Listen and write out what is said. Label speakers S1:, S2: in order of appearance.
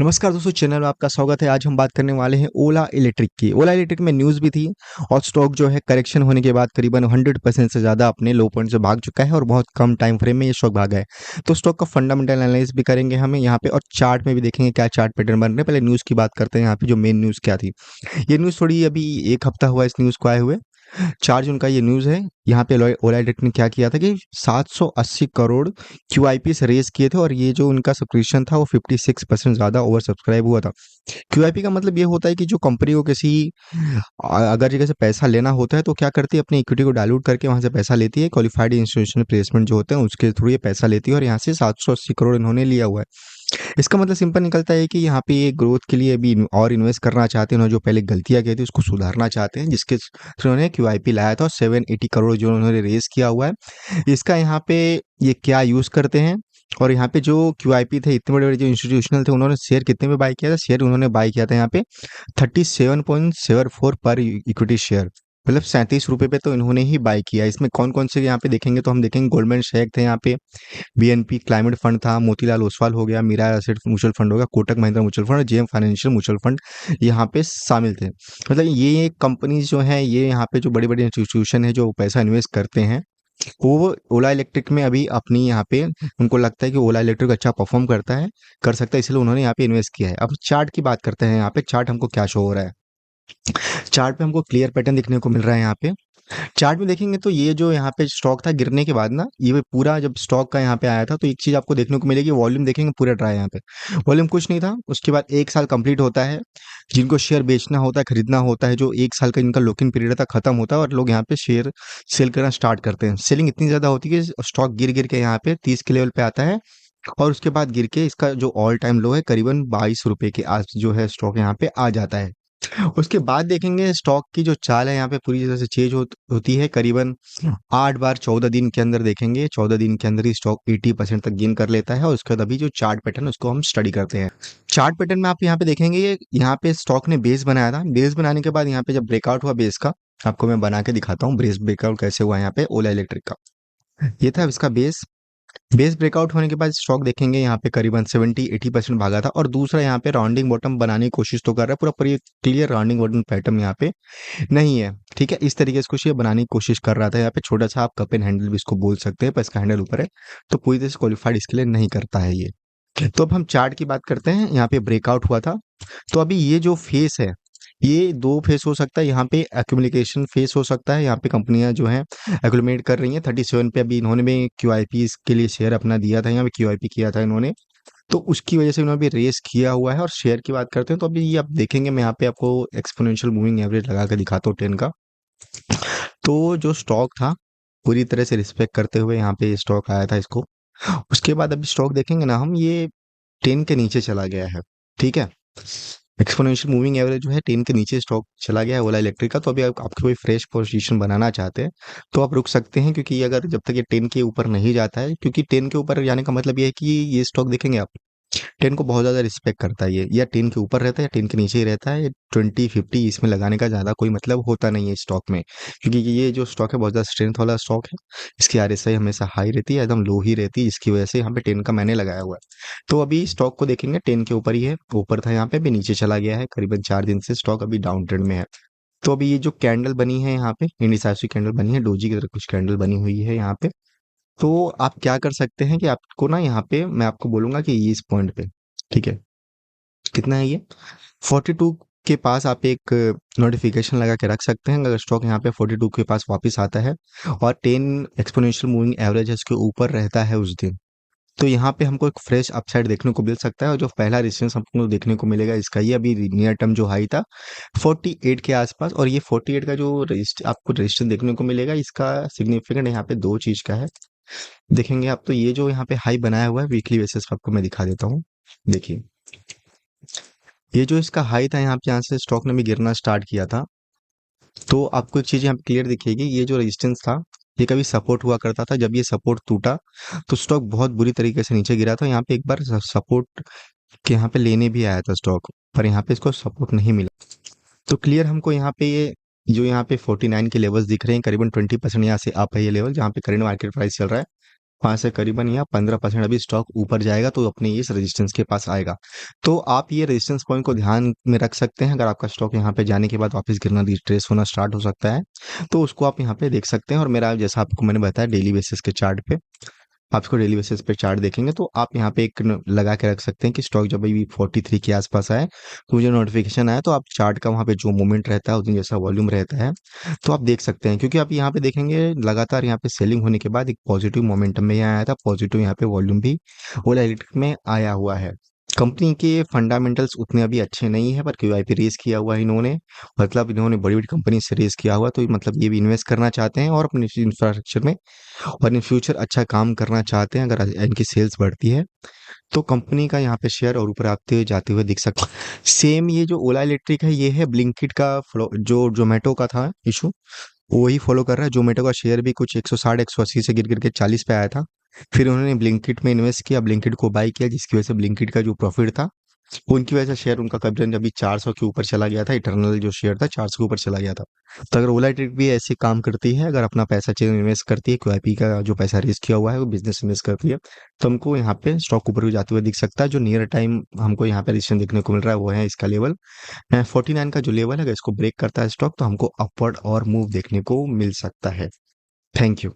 S1: नमस्कार दोस्तों, चैनल में आपका स्वागत है। आज हम बात करने वाले हैं ओला इलेक्ट्रिक की। ओला इलेक्ट्रिक में न्यूज़ भी थी और स्टॉक जो है करेक्शन होने के बाद करीबन 100% से ज़्यादा अपने लो पॉइंट से भाग चुका है और बहुत कम टाइम फ्रेम में ये स्टॉक भागा है। तो स्टॉक का फंडामेंटल एनालिसिस भी करेंगे हमें यहाँ पे और चार्ट में भी देखेंगे क्या चार्ट पैटर्न बन रहे हैं। पहले न्यूज़ की बात करते हैं। यहाँ पे जो मेन न्यूज़ क्या थी, ये न्यूज़ थोड़ी अभी 1 हफ्ता हुआ इस न्यूज़ को आए हुए। 4 जून का ये न्यूज़ है। यहाँ पे ओला इलेक्ट्रिक ने क्या किया था कि 780 करोड़ क्यूआईपी रेज किए थे और ये जो उनका सब्सक्रिप्शन था वो 56% ज़्यादा ओवर सब्सक्राइब हुआ था। क्यूआईपी का मतलब ये होता है कि जो कंपनी को किसी अगर जगह से पैसा लेना होता है तो क्या करती है, अपनी इक्विटी को डाइल्यूट करके वहाँ से पैसा लेती है। क्वालिफाइड इंस्टीट्यूशनल प्लेसमेंट जो होते हैं उसके थ्रू ये पैसा लेती है और यहाँ से 780 करोड़ इन्होंने लिया हुआ है। इसका मतलब सिंपल निकलता है कि यहाँ पे ये ग्रोथ के लिए अभी और इन्वेस्ट करना चाहते हैं। उन्होंने जो पहले गलतियाँ की थी उसको सुधारना चाहते हैं, जिसके थ्रू उन्होंने क्यूआईपी लाया था और 780 करोड़ जो उन्होंने रेज किया हुआ है। इसका यहाँ पे ये क्या यूज़ करते हैं और यहाँ पे जो क्यूआईपी थे, इतने बड़े बड़े जो इंस्टीट्यूशनल थे, उन्होंने शेयर कितने में बाय किया था? शेयर उन्होंने बाय किया था यहाँ पे 37.74 पर इक्विटी शेयर, मतलब 37 रुपये पे तो इन्होंने ही बाय किया। इसमें कौन कौन से यहाँ पे देखेंगे तो हम देखेंगे गोल्डमैन शेक थे यहाँ पे, बीएनपी क्लाइमेट फंड था, मोतीलाल ओसवाल हो गया, मीरा एसेट म्यूचुअल फंड हो गया, कोटक महिंद्रा म्यूचुअल फंड और जेएम फाइनेंशियल म्यूचुअल फंड यहाँ पे शामिल थे। मतलब ये कंपनीज जो हैं, ये यहाँ पे जो बड़ी बड़ी इंस्टीट्यूशन है जो पैसा इन्वेस्ट करते हैं, वो ओला इलेक्ट्रिक में अभी अपनी यहाँ पे उनको लगता है कि ओला इलेक्ट्रिक अच्छा परफॉर्म करता है, कर सकता है, इसलिए उन्होंने यहाँ पे इन्वेस्ट किया है। अब चार्ट की बात करते हैं। यहाँ पे चार्ट हमको क्या शो हो रहा है? चार्ट पे हमको क्लियर पैटर्न देखने को मिल रहा है। यहाँ पे चार्ट में देखेंगे तो ये जो यहाँ पे स्टॉक था गिरने के बाद ना, ये पूरा जब स्टॉक का यहाँ पे आया था तो एक चीज़ आपको देखने को मिलेगी, वॉल्यूम देखेंगे पूरा ड्राई है यहाँ पे, वॉल्यूम कुछ नहीं था। उसके बाद 1 साल कंप्लीट होता है, जिनको शेयर बेचना होता है, खरीदना होता है, जो 1 साल का इनका लॉक इन पीरियड था खत्म होता है और लोग यहाँ पे शेयर सेल करना स्टार्ट करते हैं। सेलिंग इतनी ज़्यादा होती है कि स्टॉक गिर गिर के यहाँ पे 30 के लेवल पे आता है और उसके बाद गिर के इसका जो ऑल टाइम लो है करीबन 22 रुपये के आस जो है स्टॉक यहाँ पे आ जाता है। उसके बाद देखेंगे स्टॉक की जो चाल है यहाँ पे पूरी तरह से चेंज होती है। करीबन 8 बार 14 दिन के अंदर देखेंगे, 14 दिन के अंदर ही स्टॉक 80% तक गेन कर लेता है और उसके बाद अभी जो चार्ट पैटर्न उसको हम स्टडी करते हैं। चार्ट पैटर्न में आप यहाँ पे देखेंगे, ये यहाँ पे स्टॉक ने बेस बनाया था। बेस बनाने के बाद यहाँ पे जब ब्रेकआउट हुआ बेस का, आपको मैं बना के दिखाता हूँ बेस ब्रेकआउट कैसे हुआ यहाँ पे ओला इलेक्ट्रिक का। ये था इसका बेस। बेस ब्रेकआउट होने के बाद स्टॉक देखेंगे यहाँ पे करीबन 70-80% भागा था और दूसरा यहाँ पे राउंडिंग बॉटम बनाने की कोशिश तो कर रहा है। पूरा पूरी क्लियर राउंडिंग बॉटम पैटर्न यहाँ पे नहीं है, ठीक है। इस तरीके से कुछ ये बनाने की कोशिश कर रहा था। यहाँ पे छोटा सा आप कप एंड हैंडल भी इसको बोल सकते हैं, पर इसका हैंडल ऊपर है तो पूरी तरह से क्वालिफाइड इसके लिए नहीं करता है ये। तो अब हम चार्ट की बात करते हैं। यहाँ पे ब्रेकआउट हुआ था तो अभी ये जो फेस है, ये 2 फेस हो सकता है। यहाँ पे एक्यूमुलेशन फेस हो सकता है। यहाँ पे कंपनियां जो हैं एक्यूमुलेट कर रही हैं 37 पे। अभी इन्होंने भी क्यूआईपी के लिए शेयर अपना दिया था, यहाँ पे क्यूआईपी किया था इन्होंने, तो उसकी वजह से उन्होंने भी रेस किया हुआ है। और शेयर की बात करते हैं तो अभी ये आप देखेंगे, मैं यहाँ पे आपको एक्सपोनेंशियल मूविंग एवरेज लगा के दिखाता हूँ 10 का। तो जो स्टॉक था पूरी तरह से रिस्पेक्ट करते हुए यहाँ पे स्टॉक आया था इसको। उसके बाद अभी स्टॉक देखेंगे ना हम, ये 10 के नीचे चला गया है, ठीक है। एक्सपोनेंशियल मूविंग एवरेज जो है 10 के नीचे स्टॉक चला गया है ओला इलेक्ट्रिक का। तो अभी आपको कोई फ्रेश पोजीशन बनाना चाहते हैं तो आप रुक सकते हैं, क्योंकि ये अगर जब तक ये 10 के ऊपर नहीं जाता है, क्योंकि 10 के ऊपर जाने का मतलब ये है कि ये स्टॉक देखेंगे आप 10 को बहुत ज़्यादा रिस्पेक्ट करता है। ये या 10 के ऊपर रहता है या 10 के नीचे ही रहता है। 20-50 इसमें लगाने का ज़्यादा कोई मतलब होता नहीं है स्टॉक में, क्योंकि ये जो स्टॉक है बहुत ज़्यादा स्ट्रेंथ वाला स्टॉक है। इसकी आरएसआई हमेशा हाई रहती है, एकदम लो ही रहती है। इसकी वजह से यहाँ पे 10 का मैंने लगाया हुआ है। तो अभी स्टॉक को देखेंगे 10 के ऊपर ही है, ऊपर था यहाँ पे भी नीचे चला गया है। करीबन 4 दिन से स्टॉक अभी डाउन ट्रेंड में है। तो अभी ये जो कैंडल बनी है यहाँ पे, इंडिसाइसिस कैंडल बनी है, डोजी की तरह कुछ कैंडल बनी हुई है यहाँ पे। तो आप क्या कर सकते हैं कि आपको ना यहाँ पे मैं आपको बोलूंगा कि ये इस पॉइंट पे, ठीक है, कितना है ये 42 के पास आप एक नोटिफिकेशन लगा के रख सकते हैं। अगर स्टॉक यहाँ पे 42 के पास वापस आता है और 10 एक्सपोनेंशियल मूविंग एवरेज है इसके ऊपर रहता है उस दिन, तो यहाँ पे हमको एक फ्रेश अपसाइड देखने को मिल सकता है। और जो पहला रेजिस्टेंस हमको देखने को मिलेगा इसका, ये अभी नियर टर्म जो हाई था 48 के आसपास, और ये 48 का जो आपको रेजिस्टेंस देखने को मिलेगा, इसका सिग्निफिकेंट यहाँ पे दो चीज का है। देखेंगे आप तो ये जो यहाँ पे हाई बनाया हुआ है वीकली बेसिस पे, आपको मैं दिखा देता हूँ। देखिए ये जो इसका हाई था यहाँ पे, यहाँ से स्टॉक ने भी गिरना स्टार्ट किया था। तो आपको एक चीज यहाँ पे क्लियर दिखेगी, ये जो रेजिस्टेंस था ये कभी सपोर्ट हुआ करता था। जब ये सपोर्ट टूटा तो स्टॉक बहुत बुरी तरीके से नीचे गिरा था। यहाँ पे एक बार सपोर्ट के यहाँ पे लेने भी आया था स्टॉक, पर यहाँ पे इसको सपोर्ट नहीं मिला। तो क्लियर हमको यहाँ पे ये जो यहाँ पे 49 के लेवल्स दिख रहे हैं, करीबन 20% यहाँ से अप है ये लेवल, जहाँ पे करेंट मार्केट प्राइस चल रहा है। वहाँ से करीबन यहाँ 15% अभी स्टॉक ऊपर जाएगा तो अपने इस रेजिस्टेंस के पास आएगा। तो आप ये रेजिस्टेंस पॉइंट को ध्यान में रख सकते हैं। अगर आपका स्टॉक यहाँ पे जाने के बाद वापस गिरना, रिट्रेस होना स्टार्ट हो सकता है, तो उसको आप यहाँ पे देख सकते हैं। और मेरा जैसा आपको मैंने बताया डेली बेसिस के चार्ट पे, आप इसको डेली बेसिस पे चार्ट देखेंगे तो आप यहाँ पे एक लगा के रख सकते हैं कि स्टॉक जब भी 43 के आसपास आए तो मुझे नोटिफिकेशन आया, तो आप चार्ट का वहाँ पे जो मूवमेंट रहता है उस दिन जैसा वॉल्यूम रहता है तो आप देख सकते हैं। क्योंकि आप यहाँ पे देखेंगे लगातार यहाँ पे सेलिंग होने के बाद एक पॉजिटिव मोमेंटम में यहाँ आया था, पॉजिटिव यहाँ पे वॉल्यूम भी वोलेटिलिटी में आया हुआ है। कंपनी के फंडामेंटल्स उतने अभी अच्छे नहीं है, पर क्यूआईपी रेज किया हुआ है इन्होंने, मतलब इन्होंने बड़ी बड़ी कंपनी से रेज किया हुआ, तो मतलब ये भी इन्वेस्ट करना चाहते हैं और अपने इंफ्रास्ट्रक्चर में और इन फ्यूचर अच्छा काम करना चाहते हैं। अगर इनकी सेल्स बढ़ती है तो कंपनी का यहाँ पे शेयर और ऊपर आते हुए जाते हुए दिख सकता है। सेम ये जो ओला इलेक्ट्रिक है, ये है ब्लिंकिट का जो जोमेटो का था इशू, वही फॉलो कर रहा है। जोमेटो का शेयर भी कुछ 160 180 से गिर गिर के 40 पे आया था। फिर उन्होंने ब्लिंकिट में इन्वेस्ट किया, ब्लिंकिट को बाय किया, जिसकी वजह से ब्लिंकिट का जो प्रॉफिट था उनकी वजह से शेयर उनका करीबन अभी 400 के ऊपर चला गया था। इटर्नल जो शेयर था 400 के ऊपर चला गया था। तो अगर ओला ट्रिक भी ऐसे काम करती है, अगर अपना पैसा चेन इन्वेस्ट करती है, क्यूआईपी का जो पैसा रेज किया हुआ है वो बिजनेस इन्वेस्ट करती है, तो हमको यहाँ पे स्टॉक ऊपर भी जाते हुए दिख सकता है। जो नियर टाइम हमको यहाँ पे रेजिस्टेंस देखने को मिल रहा है वो है इसका लेवल 49 का जो लेवल है। अगर इसको ब्रेक करता है स्टॉक तो हमको अपवर्ड और मूव देखने को मिल सकता है। Thank you.